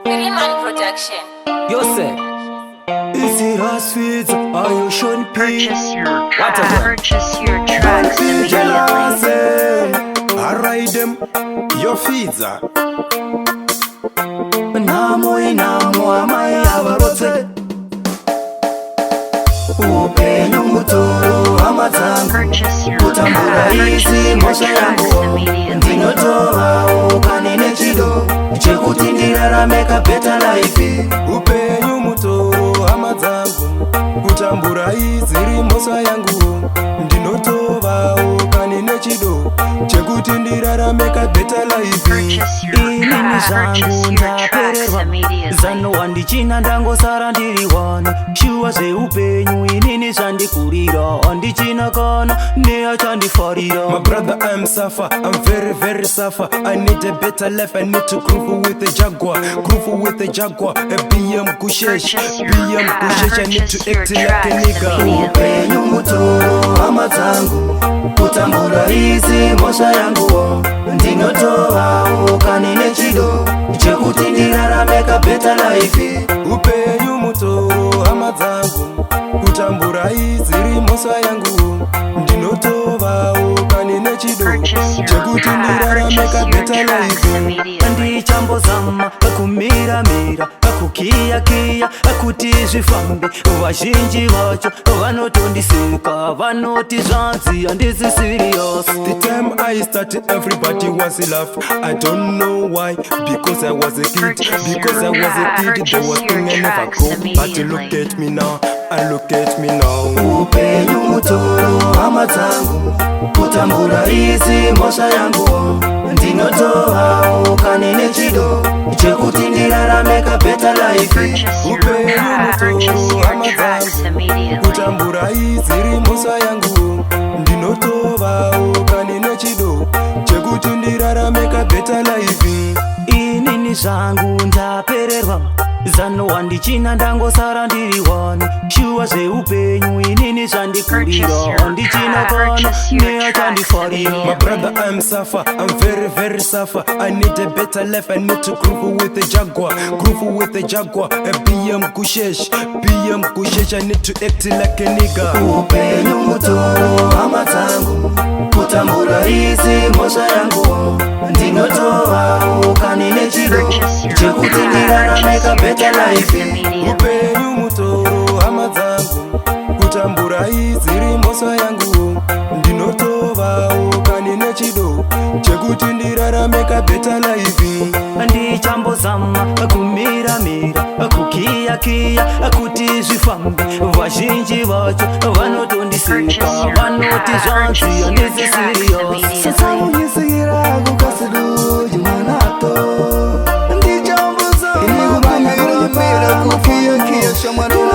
Miriman Production. Yo say, is it us feeds? Are you Sean P? Purchase your tracks immediately. I ride them, your feeds are. Namu amai abarote. Upenyu mutoro amazangu. Purchase your Kutambura hizi mosha tracks yangu. immediately. Ndinotora ukanine chido. Chekutindira make a better life. Upenyu mutoro amazangu. Kutambura hizi mosha yangu. Ndinotova ukanine chido. Chekutindira make a better life. Purchase your tracks immediately. Zano wandichina ndango sara ndiriwana. Shua ze upenyu inini zandikurira. Andichina kana nea chandifarira. My brother, I'm suffer, I'm very suffer. I need a better life, I need to groove with the Jaguar. Groove with the Jaguar, a BM Kushesh. BM Kushesh, I need to act like a nigga. Upenyu mutoro amazangu. Kutambura hizi mosha yangu. Ndinotora ukanine chido. Chekutindira make a better life. Upenyu mutoro amazangu. Kutambura hizi mosha yangu. Ndinotova ukanine chido. Chekutindira make a better life. Ndichambo zama kumira kukia kuti zvifambe. Vazhinji vacho vanotondiseka vanoti zvanzi handisi serious. The time I started, everybody was to laugh. I don't know why, because I was a kid. Because I was a kid, there was thing I never go. But look at me now, and look at me now. Upenyu mutoro amazangu. Kutambura hizi mosha yangu. Ndinotora ukanine chido. Chekutindira make a better life. Upenyu mutoro amazangu. Kutambura hizi mosha yangu. Ndinotova ukanine chido. Chekutindira make a better life. Inini zvangu ndapererwa. Zano wandichina ndango sara ndiriwana. Shua ze upenyu inini zvandikurira. Andichina kana nea chandifarira. My brother, I'm suffer, I'm very suffer. I need a better life, I need to groove with the Jaguar. Groove with the Jaguar, a BM Kushesh. BM Kushesh, I need to act like a nigga. Upenyu mutoro amazangu. Kutambura hizi mosha yangu. Ndinotora ukanine chido. Chekutindira make a better life. Upenyu mutoro amazangu. Kutambura hizi mosha yangu. Ndinotova ukanine chido. Chekutindira make a better life. Ndichambo zama kumira kukia kuti zvifambe. Vazhinji vacho vanotondiseka vanoti zvanzi handisi serious. Sasaunyisira kukasidu jumanato. Ndichambo zama kumira kukia shamano.